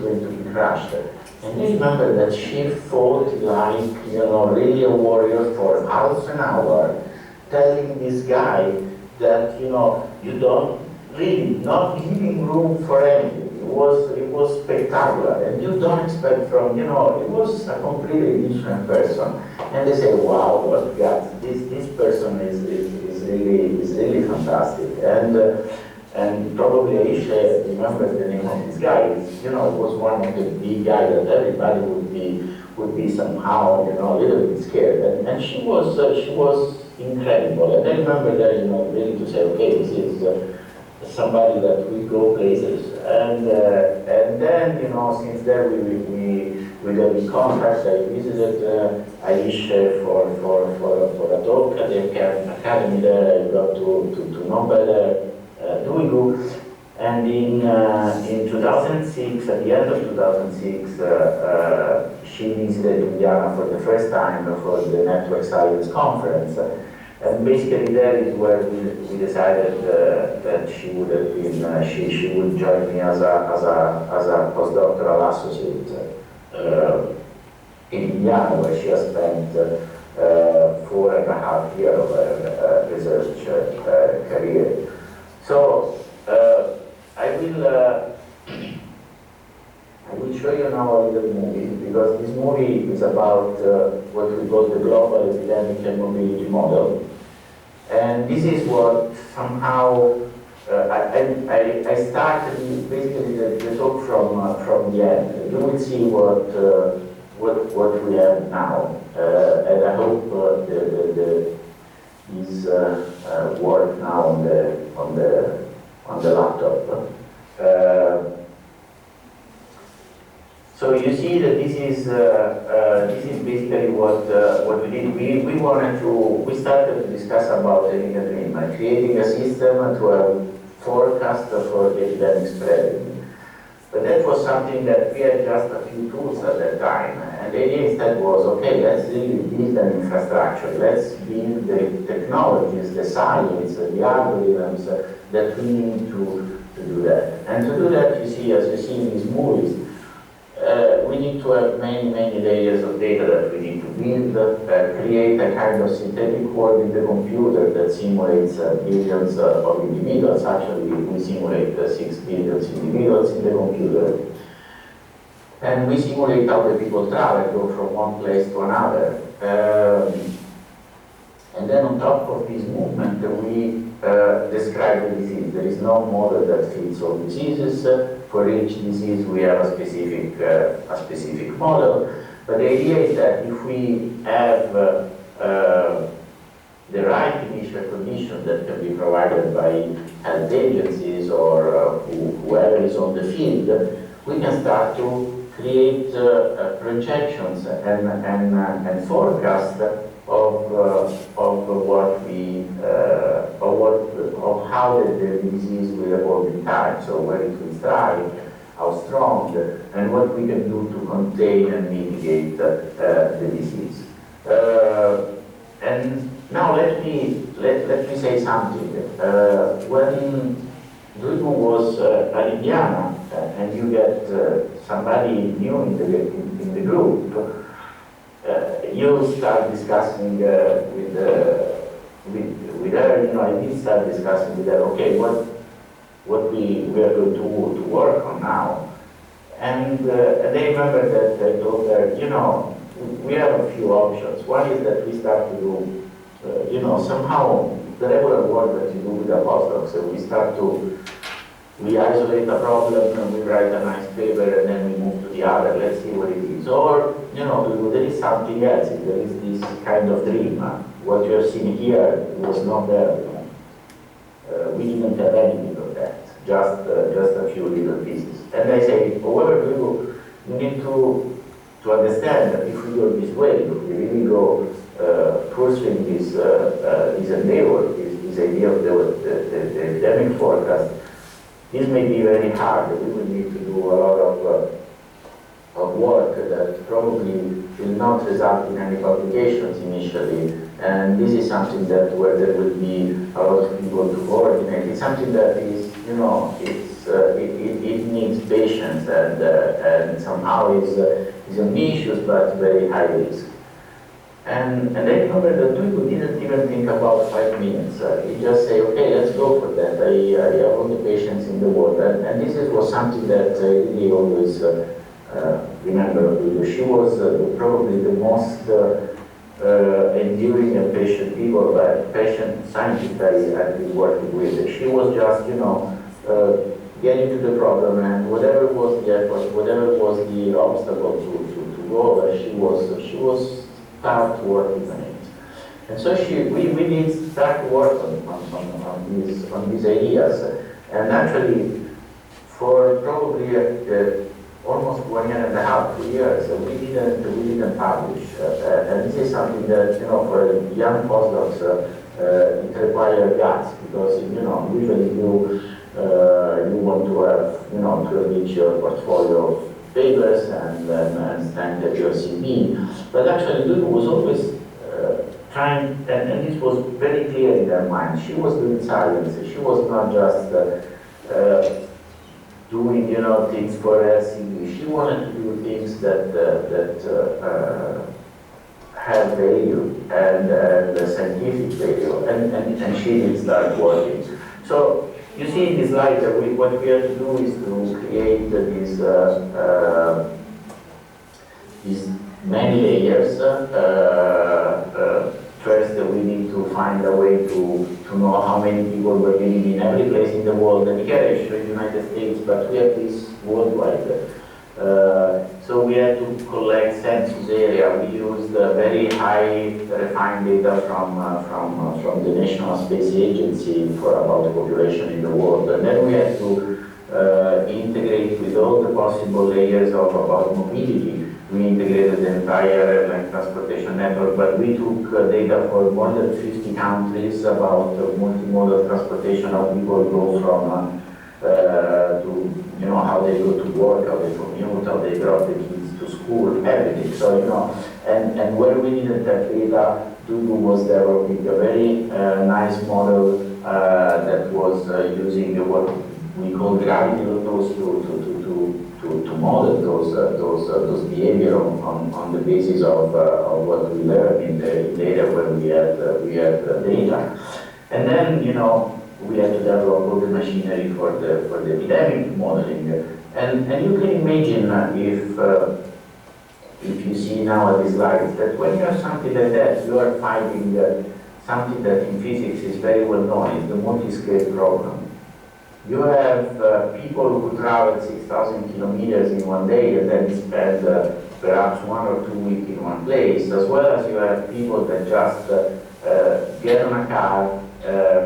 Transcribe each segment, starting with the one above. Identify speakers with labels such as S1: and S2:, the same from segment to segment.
S1: going to be crushed. And I remember that she fought like, really a warrior for half an hour, telling this guy that, you don't really, not giving room for anything. It was spectacular, and you don't expect from, it was a completely different person. And they say, wow, what God, this person is really fantastic. And probably Aisha remembers the name of this guy. It was one of the big guys that everybody would be somehow, a little bit scared. And she was incredible. And I remember that, really to say, okay, this is somebody that will go places. And then, since then we got in contact. I visited Aisha for a talk at the academy there. I got to know better Duygu. And in 2006, at the end of 2006, she visited Indiana for the first time for the Network Science Conference. And basically that is where we decided that she would have been, she would join me as a postdoctoral associate in Indiana, where she has spent 4.5 years of her research career. So I will show you now a little movie, because this movie is about what we call the global epidemic and mobility model. And this is what somehow I started basically the talk from the end. You will see what we have now, and I hope these work now on the laptop. So you see that this is basically what we did. We started to discuss about having a dream, creating a system to have forecast for the epidemic spreading. But that was something that we had just a few tools at that time. And the idea instead was, okay, let's really build an infrastructure. Let's build the technologies, the science, the algorithms that we need to do that. And to do that, you see, as you see in these movies, we need to have many layers of data that we need to build, create a kind of synthetic world in the computer that simulates billions of individuals. Actually, we simulate 6 billion individuals in the computer. And we simulate how the people travel, go from one place to another. And then on top of this movement, we describe the disease. There is no model that fits all diseases. For each disease, we have a specific model. But the idea is that if we have the right initial conditions that can be provided by health agencies or whoever is on the field, we can start to create projections and forecasts of how the disease will evolve in time, so where it will strike, how strong, and what we can do to contain and mitigate the disease. And now let me say something. When Duygu was at Indiana, and you get somebody new in the group, you start discussing with her. I did start discussing with her. Okay, what we are going to work on now, and they remember that I told her, we have a few options. One is that we start to do, somehow the regular work that you do with a postdoc. So we isolate a problem and we write a nice paper and then we move to the other. Let's see what it is. Or, there is something else. There is this kind of dream. What you have seen here was not there. We didn't have anything of that. Just a few little pieces. And I say, however, you need to understand that if we go this way, if we really go pursuing this endeavor, this idea of the epidemic forecast, this may be very hard. We will need to do a lot of work that probably will not result in any publications initially. And this is something that where there will be a lot of people to coordinate. It's something that is, it's it needs patience and somehow is ambitious but very high risk. And I remember that Duygu didn't even think about 5 minutes. He just said, okay, let's go for that. I have all the patience in the world. And this was something that I really always remember of Duygu. She was probably the most enduring and patient patient scientist I've been working with. She was just, getting to the problem, and whatever was the effort, whatever was the obstacle to go over, she was start working on it. And so we did start work on these ideas. And actually, for probably almost 1.5 to 2 years, we didn't publish. And this is something that, for young postdocs, it requires guts, because, usually you want to have, to reach your portfolio of papers and stand at your CV. But actually, Duygu was always trying, and this was very clear in her mind. She was doing science. She was not just doing, things for her CV. She wanted to do things that have value and scientific value, and she did start working. So you see in this slide that what we have to do is to create these many layers. First, we need to find a way to know how many people were living in every place in the world. And here I show the United States, but we have this worldwide. So we had to collect census area. We used very high refined data from the National Space Agency for about the population in the world. And then we had to integrate with all the possible layers about mobility. We integrated the entire airline transportation network, but we took data for more than 50 countries about multimodal transportation, how people go from to, how they go to work, how they commute, how they drop the kids to school, everything. So, and where we didn't have data, Duygu was developing a very nice model that was using what we call gravity loads to model those behavior on the basis of what we learned in the area where we had data. And then, we had to develop all the machinery for the epidemic modeling. And you can imagine if you see now at this slide, that when you have something like that, you are finding something that in physics is very well known, is the multi-scale problem. You have people who travel 6,000 kilometers in one day and then spend perhaps 1 or 2 weeks in one place, as well as you have people that just get on a car,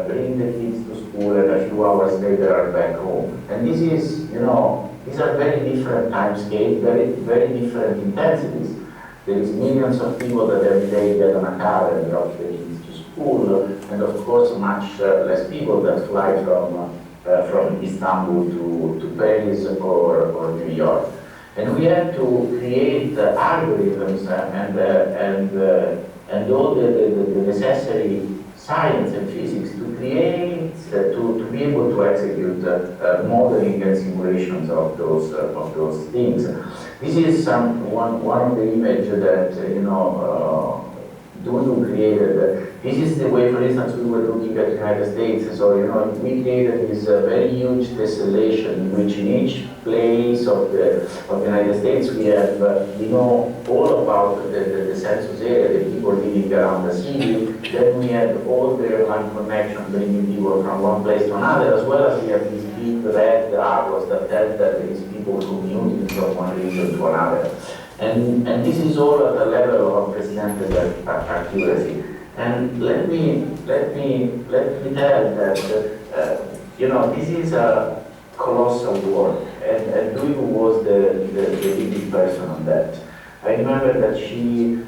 S1: bring the kids to school, and a few hours later are back home. And this is, these are very different time scales, very, very different intensities. There is millions of people that every day get on a car and drop their kids to school, and of course much less people that fly from Istanbul to Paris or New York. And we had to create algorithms and all the necessary science and physics to create, to be able to execute modeling and simulations of those things. This is one of the images that Duygu created. This is the way, for instance, we were looking at the United States. So, we created this very huge tessellation in which in each place of the United States we have, we know all about the census area, the people living around the city. Then we had all the airline connections bringing people from one place to another, as well as we have these big red arrows that tell that there is people commuting from one region to another. And this is all at the level of unprecedented accuracy. And let me tell that this is a colossal work, and Duygu was the leading person on that. I remember that she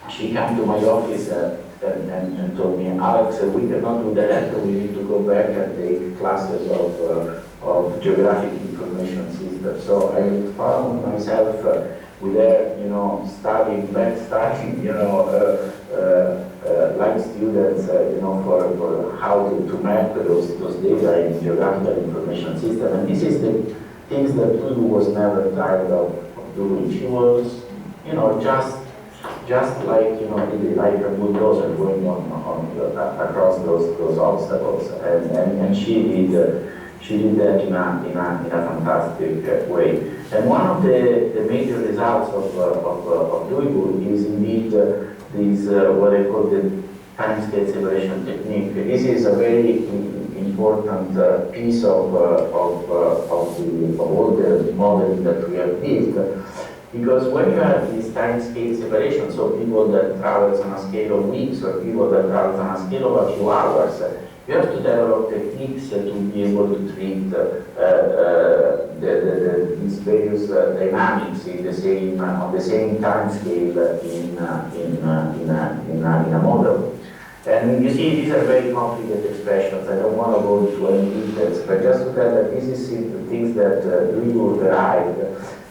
S1: came to my office and told me, Alex, we cannot do that. We need to go back and take classes of geographic information systems. So I found myself with their, studying, like students, for how to map those data in geographical information system. And this is the things that Duygu was never tired of doing. She was, just like, really like a bulldozer going across those obstacles, and she did that in a fantastic way. And one of the major results of Duygu is indeed this what I call the time-scale separation technique. This is a very important piece of all the modeling that we have built. Because when you have this time-scale separation, so people that travels on a scale of weeks or people that travels on a scale of a few hours, you have to develop techniques to be able to treat these various dynamics on the same time scale in a model. And you see, these are very complicated expressions. I don't want to go into any details, but just to tell that this is the things that Duygu derived.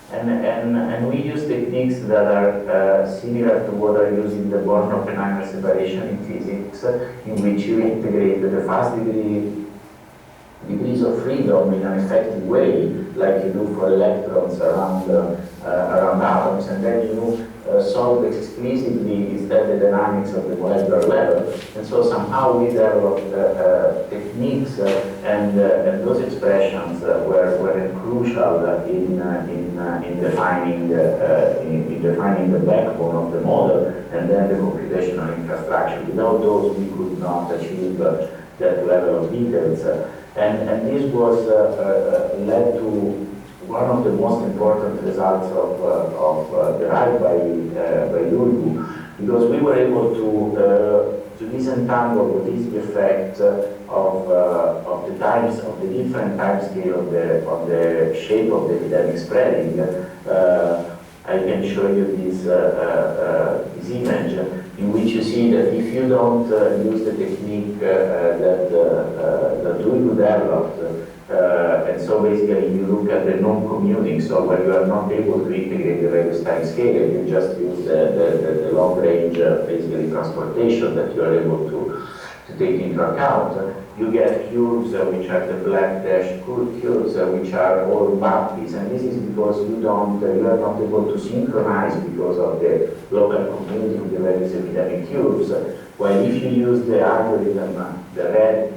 S1: And we use techniques that are similar to what are used in the Born-Oppenheimer separation in physics, in which you integrate the fast degrees of freedom in an effective way, like you do for electrons around atoms, and then you solve explicitly instead the dynamics of the molecular level. And so somehow we developed techniques and those expressions were crucial in defining the backbone of the model and then the computational infrastructure. Without those, we could not achieve that level of details. And this was led to one of the most important results derived by Duygu, because we were able to disentangle what is the effect of the different time scale of the shape of the epidemic spreading. I can show you this image in which you see that if you don't use the technique that Duygu developed, and so basically you look at the non-commuting, so where you are not able to integrate the various time scale, you just use the long range basically transportation that you are able to take into account. You get curves which are the black dashed curves which are all bumpy, and this is because you are not able to synchronize because of the local commuting of the various epidemic curves. While if you use the algorithm, the red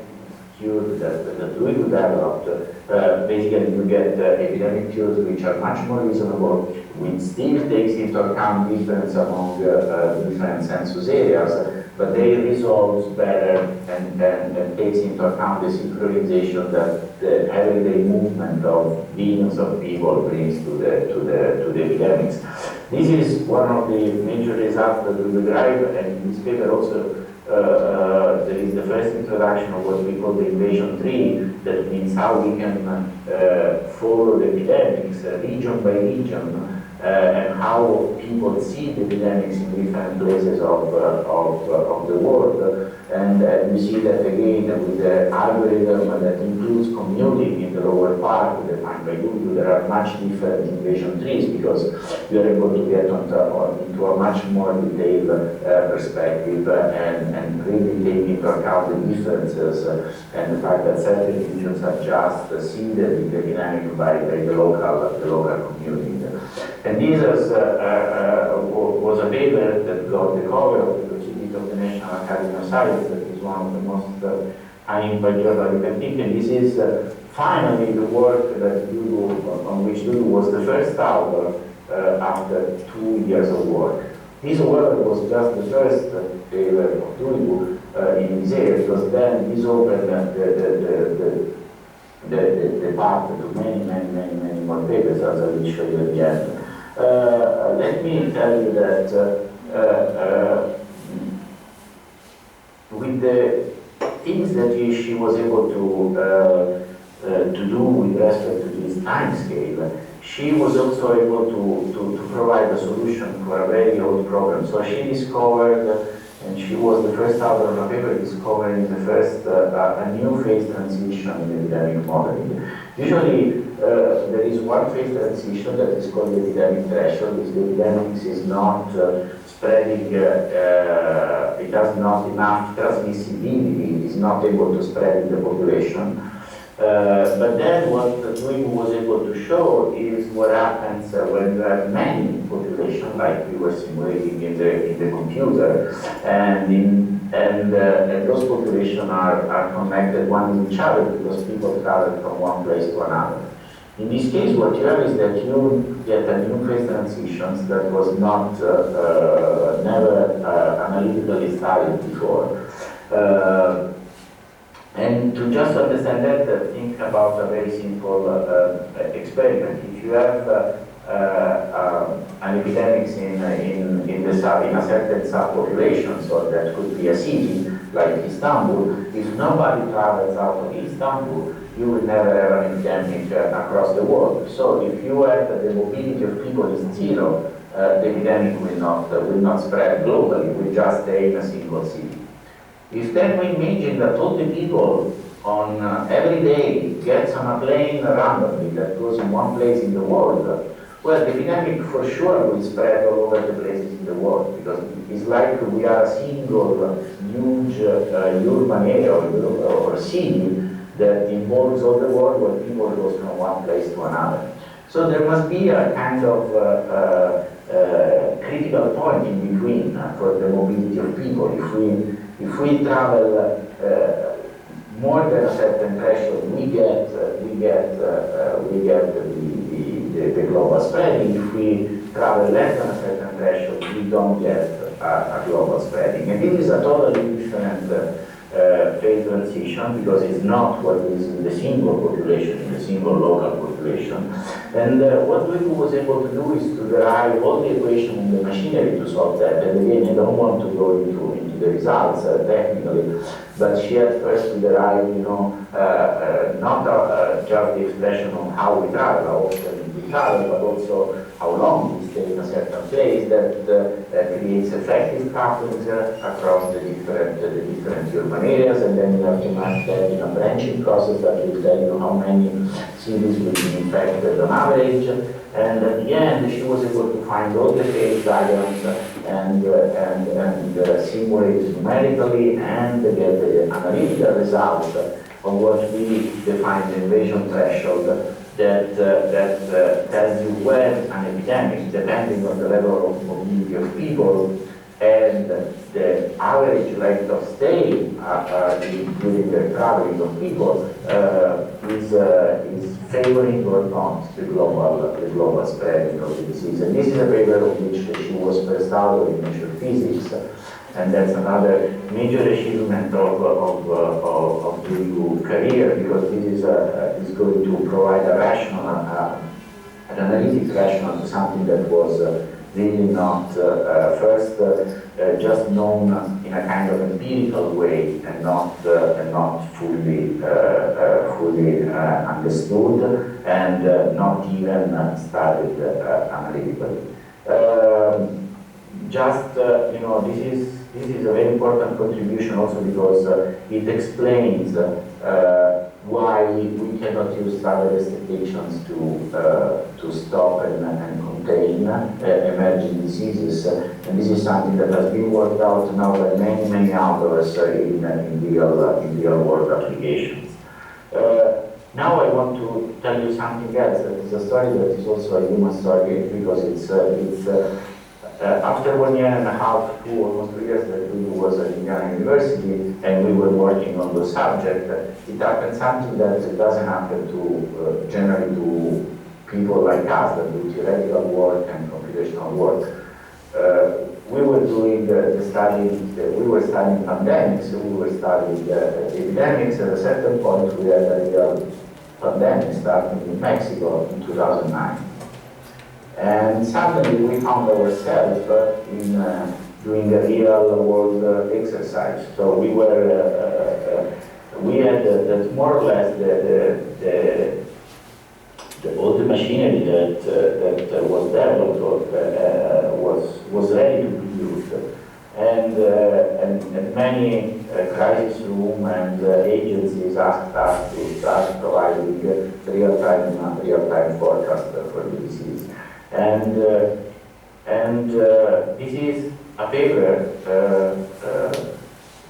S1: curve that Duygu developed, basically you get epidemic curves which are much more reasonable, which still takes into account difference among different census areas, but they resolve better and takes into account the synchronization that the everyday movement of billions of people brings to the epidemics. This is one of the major results that we derive, and in this paper also there is the first introduction of what we call the invasion tree, that means how we can follow the epidemics region by region, and how people see the epidemics in different places of the world. And we see that again with the algorithm that includes commuting in the lower part defined by Duygu, there are much different invasion trees because we are able to get into a much more detailed perspective and really take into account the differences and the fact that certain regions are just seeded in the epidemic by the local community. And this was a paper that got the cover of the Proceedings of the National Academy of Science, that is one of the most high-impact journals you can think. And this is finally the work that on which Duygu was the first author after 2 years of work. This work was just the first paper of Duygu in this area, because then this opened the path to many more papers, as I will show you at the end. Let me tell you that with the things that she was able to do with respect to this time scale, she was also able to provide a solution for a very old problem. So she discovered, and she was the first author of a paper discovering the first a new phase transition in epidemic modeling. Usually, there is one phase transition that is called the epidemic threshold. The epidemic is not spreading, it has not enough transmissibility, it is not able to spread in the population. But then what Duygu was able to show is what happens when you have many populations, like we were simulating in the computer, and those populations are connected one with each other because people travel from one place to another. In this case, what you have is that you get a new phase transitions that was not never analytically studied before. And to just understand that, think about a very simple experiment. If you have an epidemic in a certain subpopulation, so that could be a city like Istanbul, if nobody travels out of Istanbul, you will never have an epidemic across the world. So if you have the mobility of people is zero, the epidemic will not spread globally, it will just stay in a single city. If then we imagine that all the people on every day gets on a plane randomly that goes in one place in the world, well, the epidemic for sure will spread all over the places in the world, because it's like we are a single huge urban area or city that involves all the world where people go from one place to another. So there must be a kind of critical point in between for the mobility of people. If we travel more than a certain threshold, we get the global spreading. If we travel less than a certain threshold, we don't get a global spreading. And this is a totally different phase transition, because it's not what is in the single population, in the single local population. And what Duygu was able to do is to derive all the equation and the machinery to solve that. And again, I don't want to go into the results technically, but she had first to derive, not just the expression on how we travel, how often we travel, but also how long we stay in a certain place that creates effective couplings across the different urban areas, and then you have to match that in a branching process that will tell you how many cities will be infected on average. And at the end, she was able to find all the phase diagrams and simulate numerically and get the analytical results on what we define the invasion threshold that tells you when an epidemic, depending on the level of mobility of people and the average length of stay during the traveling of people, is favoring or not the global spreading of the disease. And this is a paper of which she was first author in Nature Physics, and that's another major achievement of Duygu's career, because this is going to provide a rational, an analytic rationale to something that was really not first just known in a kind of empirical way and not fully understood and not even studied analytically. This is a very important contribution also because it explains why we cannot use travel restrictions to stop and contain emerging diseases. And this is something that has been worked out now by many authors in real world applications. Now I want to tell you something else. It's a story that is also a human story, because it's after 1 year and a half, almost 2 years that we was at Indiana University and we were working on the subject, it happened something that doesn't happen to generally to people like us that do theoretical work and computational work. We were doing the study, we were studying pandemics, we were studying epidemics. At a certain point we had a real pandemic starting in Mexico in 2009. And suddenly we found ourselves doing a real world exercise. So we had more or less all the machinery that was developed was ready to be used, and many crisis room and agencies asked us to start providing real-time forecast for the disease. And this is a paper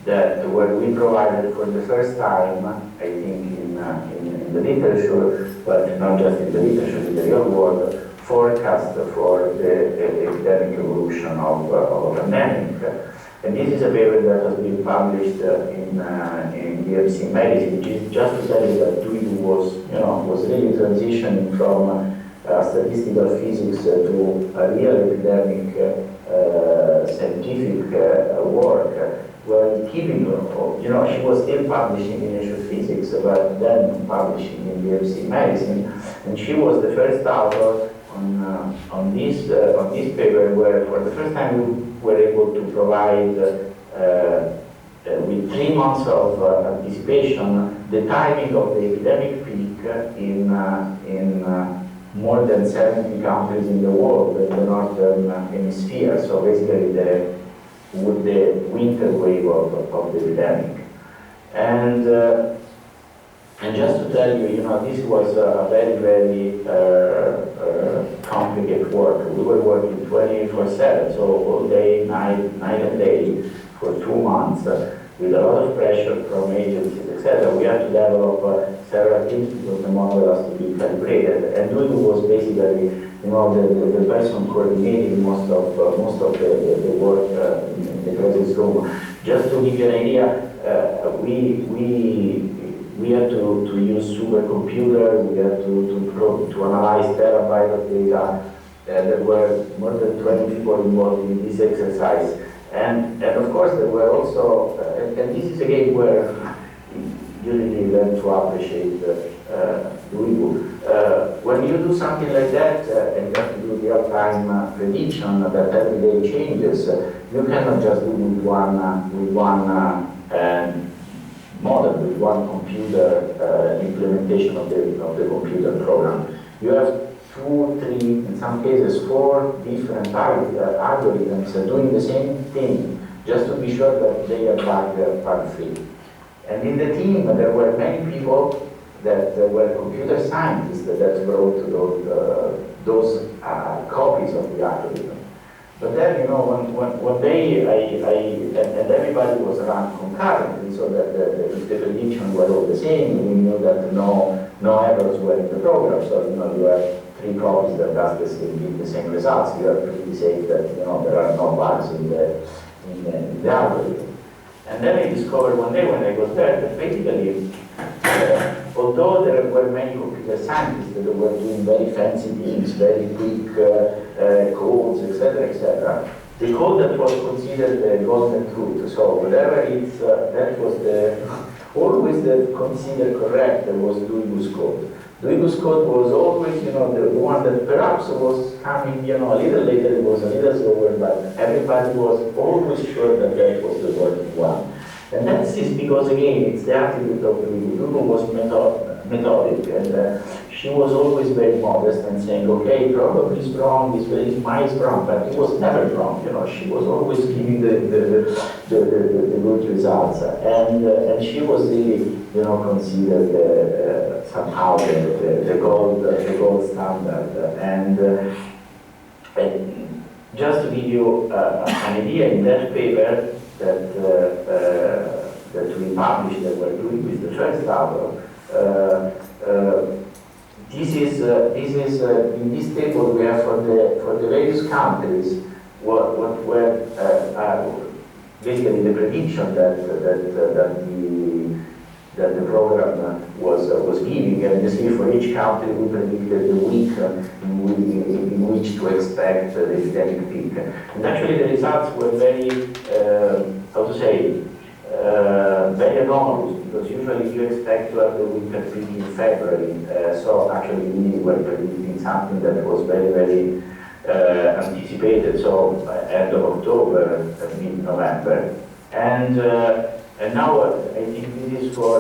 S1: that where we provided for the first time, I think, in the literature, but not just in the literature, in the real world, forecast for the epidemic evolution of a pandemic. And this is a paper that has been published in DMC Medicine, which is just to tell you that Duygu was really transitioning from statistical physics to a real academic scientific work. Well, keeping, she was still publishing in Nature Physics, but then publishing in DMC Medicine, and she was the first author on this paper, where for the first time we were able to provide with 3 months of anticipation the timing of the epidemic peak in more than 70 countries in the world in the northern hemisphere. So basically the winter wave of the epidemic. And just to tell you, this was a very, very complicated work. We were working 24/7, so all day, night and day, for 2 months, with a lot of pressure from agencies, etc. We had to develop several teams because the model has to be calibrated. And Duygu was basically, the person coordinating most of the work in the crisis room. Just to give you an idea, we had to use supercomputer, we had to analyze terabytes of data. There were more than 20 people involved in this exercise. And of course there were also, and this is again where you really learn to appreciate Duygu. When you do something like that and you have to do real-time prediction that every day changes, you cannot just do with one model, with one computer implementation of the computer program. You have 2, 3, in some cases 4 different algorithms doing the same thing, just to be sure that they are bug-free. And in the team, there were many people that were computer scientists that wrote those copies of the algorithm. But then, one day, and everybody was run concurrently, so that if the predictions were all the same, we knew that no errors were in the program. So, you have 3 copies that does the same results. You are pretty safe that, there are no bugs in the algorithm. And then I discovered one day when I was there that basically, although there were many computer scientists that were doing very fancy things, very quick codes, etc., the code that was considered the golden truth. So whatever that was always considered correct, was Duygu's code. Duygu's code was always, the one that perhaps was coming, a little later, it was a little slower, but everybody was always sure that that was the working one. And that's because, again, it's the attitude of Duygu. Duygu was methodic, and she was always very modest and saying, okay, probably it's wrong, it's wrong, but it was never wrong. She was always giving the good results, and she was really, considered somehow the gold standard. And just to give you an idea, in that paper that we published, that we're doing with the first author, this is in this table we have for the various countries what were basically the prediction that the program was giving, and you see for each country we predicted the week in which to expect the epidemic peak. And actually the results were very, very anomalous, because usually you expect to have the winter peak in February. So actually we were predicting something that was very, very anticipated, so end of October, mid-November. And now I think this is for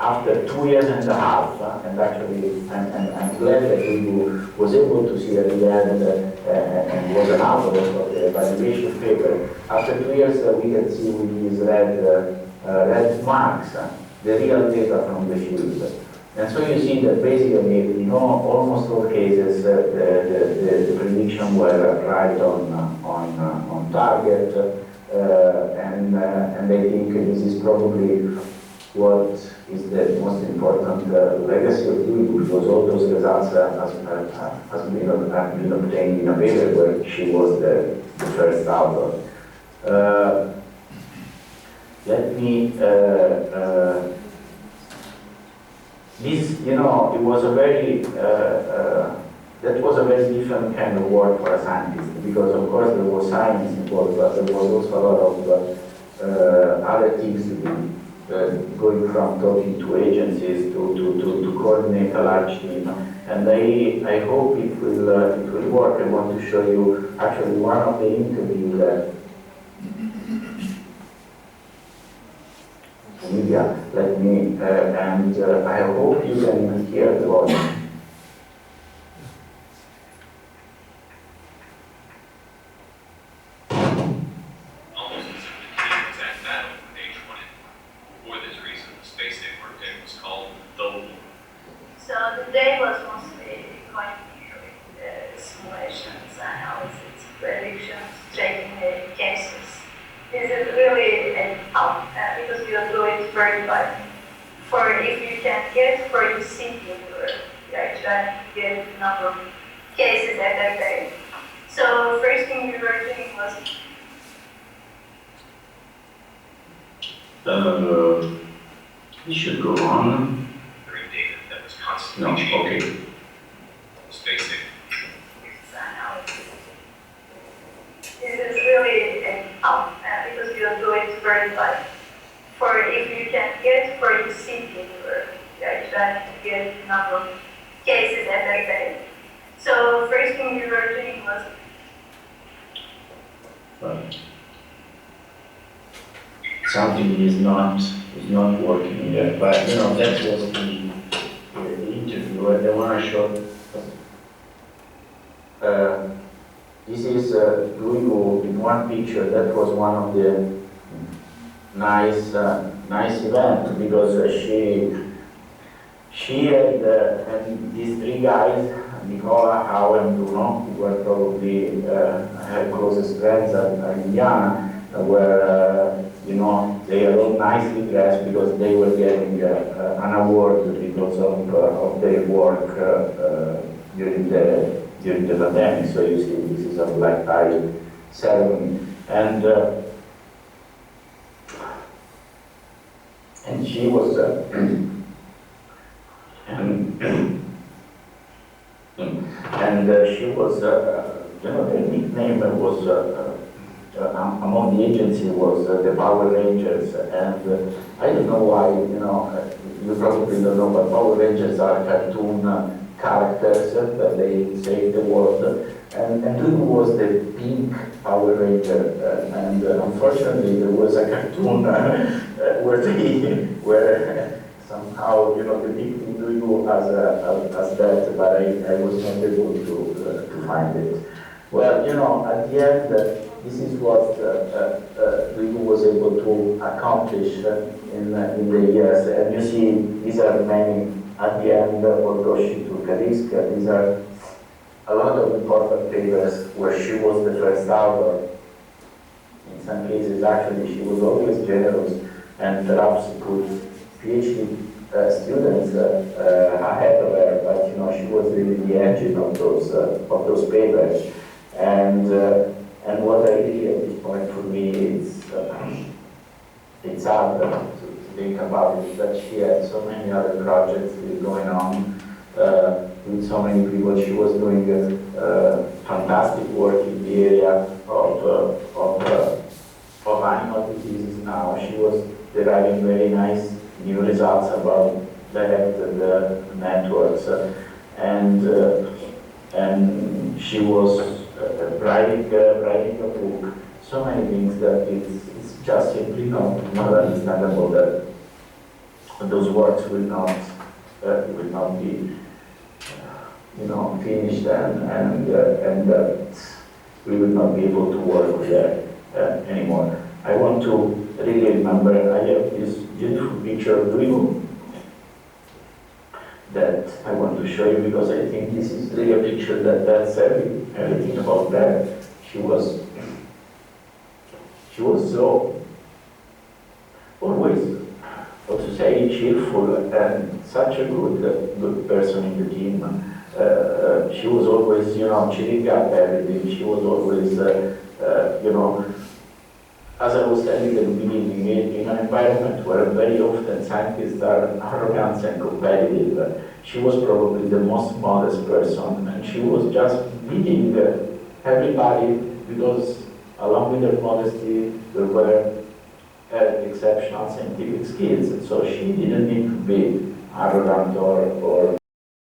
S1: after 2 years and a half, and actually I'm glad that we was able to see at the end and was an author of the validation paper. After 2 years we can see with these red marks the real data from the field. And so you see that basically, in almost all cases, the prediction were right on target, and I think this is probably what is the most important legacy of Duygu, because all those results has been obtained in a paper where she was the first author. Let me. This, it was a very, that was a very different kind of work for a scientist, because of course there was science involved, but there was also a lot of other things to do, going from talking to agencies to coordinate a large team. And I hope it will work. I want to show you actually one of the interviews that media, let me, and I hope you can hear the voice.
S2: Almost as if the team was at battle when they joined it. For this reason, the space they worked in was called the War.
S3: So the day was mostly going with simulations, analysis, predictions, checking the cases. This is really tough because you do it very much. For if you can get for the city, you are trying to get the number of cases every day. So first thing we were doing was
S1: You should go on.
S2: Data that was constantly
S1: No,
S2: changing.
S1: okay.
S2: Space station.
S3: analysis. This is really tough because you do it very much. For if you can get for the city, you are trying to get the number of cases every day. So first thing we were doing was
S1: Something is not working here, but that was the interview. I want to show. This is Duygu in one picture. That was one of the nice events because she had and these three guys, Nicola, Hao, and Bruno, who were probably her closest friends at Indiana, were they are all nicely dressed because they were getting an award because of their work during the pandemic. So you see, this is a black tie ceremony, and she was she was the nickname was. Among the agency was the Power Rangers, and I don't know why, you probably don't know, but Power Rangers are cartoon characters that they save the world, and Duygu was the pink Power Ranger, and unfortunately there was a cartoon where they were somehow, depicting Duygu as that, but I was not able to find it. Well, at the end, this is what Duygu was able to accomplish in the years. And you see, these are many at the end, although she took a risk. These are a lot of important papers where she was the first author. In some cases, actually, she was always generous and perhaps put PhD students ahead of her, but she was really the engine of those papers. And what I really at this point for me is it's hard to think about it, that she had so many other projects going on with so many people. She was doing fantastic work in the area of animal diseases now. She was deriving very nice new results about directed networks, and she was writing a book. So many things that it's just simply not understandable that those works will not be finished and that we will not be able to work with that anymore. I want to really remember, I have this beautiful picture of Duygu. I want to show you because I think this is really a picture that tells everything about that. She was so always, how to say, cheerful and such a good person in the team. She was always, cheering up everything. She was always, as I was telling at the beginning, in an environment where very often scientists are arrogant and competitive, she was probably the most modest person, and she was just beating everybody because, along with her modesty, there were exceptional scientific skills, and so she didn't need to be arrogant or